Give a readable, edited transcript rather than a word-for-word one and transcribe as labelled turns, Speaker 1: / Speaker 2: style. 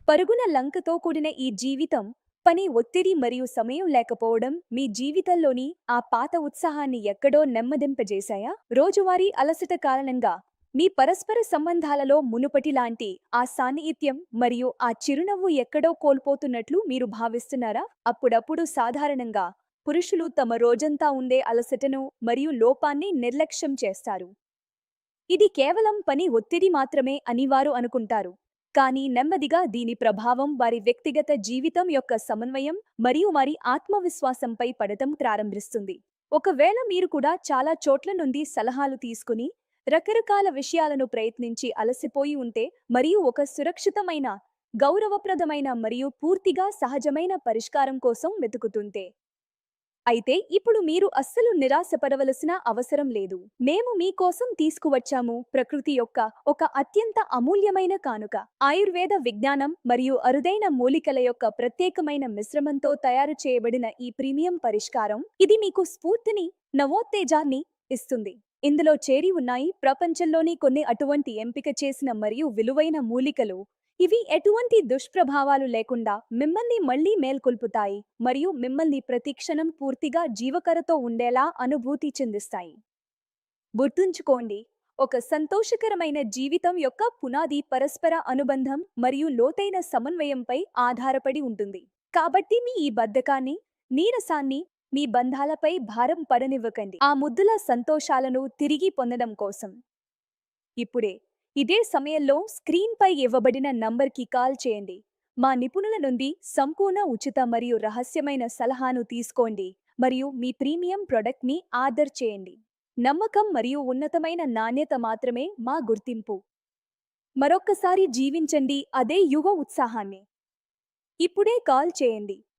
Speaker 1: పరుగున లంకతో కూడిన ఈ జీవితం, పని ఒత్తిడి మరియు సమయం లేకపోవడం మీ జీవితంలోని ఆ పాత ఉత్సాహాన్ని ఎక్కడో నెమ్మదింపజేశాయా? రోజువారీ అలసట కారణంగా మీ పరస్పర సంబంధాలలో మునుపటిలాంటి ఆ సాన్నిహిత్యం మరియు ఆ చిరునవ్వు ఎక్కడో కోల్పోతున్నట్లు మీరు భావిస్తున్నారా? అప్పుడప్పుడు సాధారణంగా పురుషులు తమ రోజంతా ఉండే అలసటను మరియు లోపాన్ని నిర్లక్ష్యం చేస్తారు. ఇది కేవలం పని ఒత్తిడి మాత్రమే అని వారు అనుకుంటారు. కానీ నెమ్మదిగా దీని ప్రభావం వారి వ్యక్తిగత జీవితం యొక్క సమన్వయం మరియు వారి ఆత్మవిశ్వాసంపై పడటం ప్రారంభిస్తుంది. ఒకవేళ మీరు కూడా చాలా చోట్ల నుండి సలహాలు తీసుకుని రకరకాల విషయాలను ప్రయత్నించి అలసిపోయి ఉంటే మరియు ఒక సురక్షితమైన, గౌరవప్రదమైన మరియు పూర్తిగా సహజమైన పరిష్కారం కోసం వెతుకుతుంటే, అయితే ఇప్పుడు మీరు అస్సలు నిరాశపడవలసిన అవసరం లేదు. మేము మీకోసం తీసుకువచ్చాము ప్రకృతి యొక్క ఒక అత్యంత అమూల్యమైన కానుక. ఆయుర్వేద విజ్ఞానం మరియు అరుదైన మూలికల యొక్క ప్రత్యేకమైన మిశ్రమంతో తయారు చేయబడిన ఈ ప్రీమియం పరిష్కారం, ఇది మీకు స్ఫూర్తిని, నవోత్తేజాన్ని ఇస్తుంది. ఇందులో చేరి ఉన్నాయి ప్రపంచంలోని కొన్ని అటువంటి ఎంపిక చేసిన మరియు విలువైన మూలికలు. ఇవి ఎటువంటి దుష్ప్రభావాలు లేకుండా మిమ్మల్ని మళ్లీ మేల్కొల్పుతాయి మరియు మిమ్మల్ని ప్రతిక్షణం పూర్తిగా జీవకరతో ఉండేలా అనుభూతి చెందిస్తాయి. గుర్తుంచుకోండి, ఒక సంతోషకరమైన జీవితం యొక్క పునాది పరస్పర అనుబంధం మరియు లోతైన సమన్వయంపై ఆధారపడి ఉంటుంది. కాబట్టి మీ ఈ బద్ధకాన్ని, నీరసాన్ని మీ బంధాలపై భారం పడనివ్వకండి. ఆ ముద్దుల సంతోషాలను తిరిగి పొందడం కోసం ఇప్పుడే ఇదే సమయంలో స్క్రీన్పై ఇవ్వబడిన నంబర్కి కాల్ చేయండి. మా నిపుణుల నుండి సంపూర్ణ ఉచిత మరియు రహస్యమైన సలహాను తీసుకోండి మరియు మీ ప్రీమియం ప్రొడక్ట్ని ఆర్డర్ చేయండి. నమ్మకం మరియు ఉన్నతమైన నాణ్యత మాత్రమే మా గుర్తింపు. మరొక్కసారి జీవించండి అదే యుగ ఉత్సాహాన్ని. ఇప్పుడే కాల్ చేయండి.